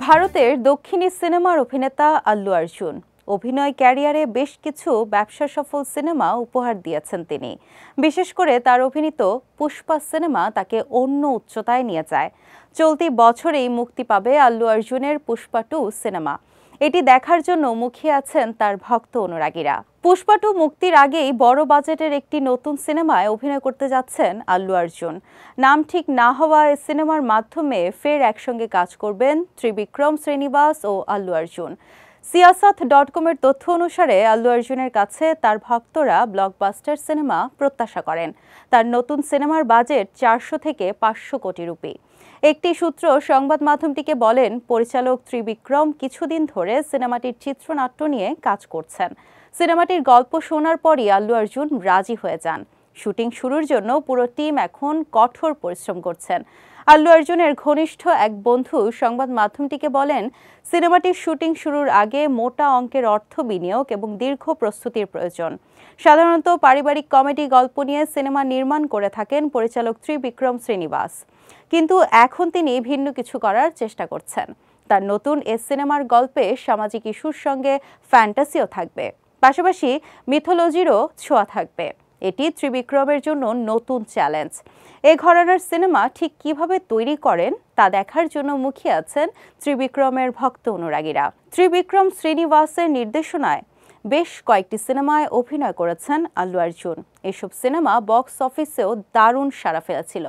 ভারতের দক্ষিণী সিনেমার অভিনেতা আল্লু অর্জুন অভিনয় ক্যারিয়ারে বেশ কিছু ব্যবসা সফল সিনেমা উপহার দিয়েছেন তিনি। বিশেষ করে তার অভিনীত পুষ্পা সিনেমা তাকে অন্য উচ্চতায় নিয়ে যায়। চলতি বছরেই মুক্তি পাবে আল্লু অর্জুনের পুষ্পা 2 সিনেমা। এটি দেখার জন্য মুখিয়ে আছেন তার ভক্ত অনুরাগীরা। পুষ্পা 2 মুক্তির আগেই বড় বাজেটের একটি নতুন সিনেমায় অভিনয় করতে যাচ্ছেন আল্লু অর্জুন। নাম ঠিক না হওয়া এই সিনেমার মাধ্যমে ফের একসঙ্গে কাজ করবেন ত্রিবিক্রম শ্রীনিবাস ও আল্লু অর্জুন। সিয়াসত.com-এর তথ্য অনুসারে আল্লু অর্জুনের কাছে তার ভক্তরা ব্লকবাস্টার সিনেমা প্রত্যাশা করেন। তার নতুন সিনেমার বাজেট 400 থেকে 500 কোটি রুপি। একটি সূত্র সংবাদ মাধ্যমটিকে বলেন, পরিচালক ত্রিবিক্রম কিছুদিন ধরে সিনেমাটির চিত্রনাট্য নিয়ে কাজ করছেন। সিনেমাটির গল্প শোনার পরই আল্লু অর্জুন রাজি হয়ে যান। শুটিং শুরুর জন্য পুরো টিম এখন কঠোর পরিশ্রম করছেন। আল্লু অর্জুনের ঘনিষ্ঠ এক বন্ধু সংবাদ মাধ্যমটিকে বলেন, সিনেমাটির শুটিং শুরুর আগে মোটা অঙ্কের অর্থ বিনিয়োগ এবং দীর্ঘ প্রস্তুতির প্রয়োজন। সাধারণত পারিবারিক কমেডি গল্প নিয়ে সিনেমা নির্মাণ করে থাকেন পরিচালক ত্রিবিক্রম শ্রীনিবাস, কিন্তু এখন তিনি ভিন্ন কিছু করার চেষ্টা করছেন। তার নতুন এ সিনেমার গল্পে সামাজিক ইস্যুর সঙ্গে ফ্যান্টাসিও থাকবে, পাশাপাশি মিথোলজিরও ছোঁয়া থাকবে। এটি ত্রিবিক্রমের জন্য নতুন চ্যালেঞ্জ। এই ঘরানার সিনেমা ঠিক কিভাবে তৈরি করেন তা দেখার জন্য মুখিয়ে আছেন ত্রিবিক্রমের ভক্ত অনুরাগীরা। ত্রিবিক্রম শ্রীনিবাসের নির্দেশনায় বেশ কয়েকটি সিনেমায় অভিনয় করেছেন আল্লু অর্জুন। এসব সিনেমা বক্স অফিসেও দারুণ সাড়া ফেলেছিল।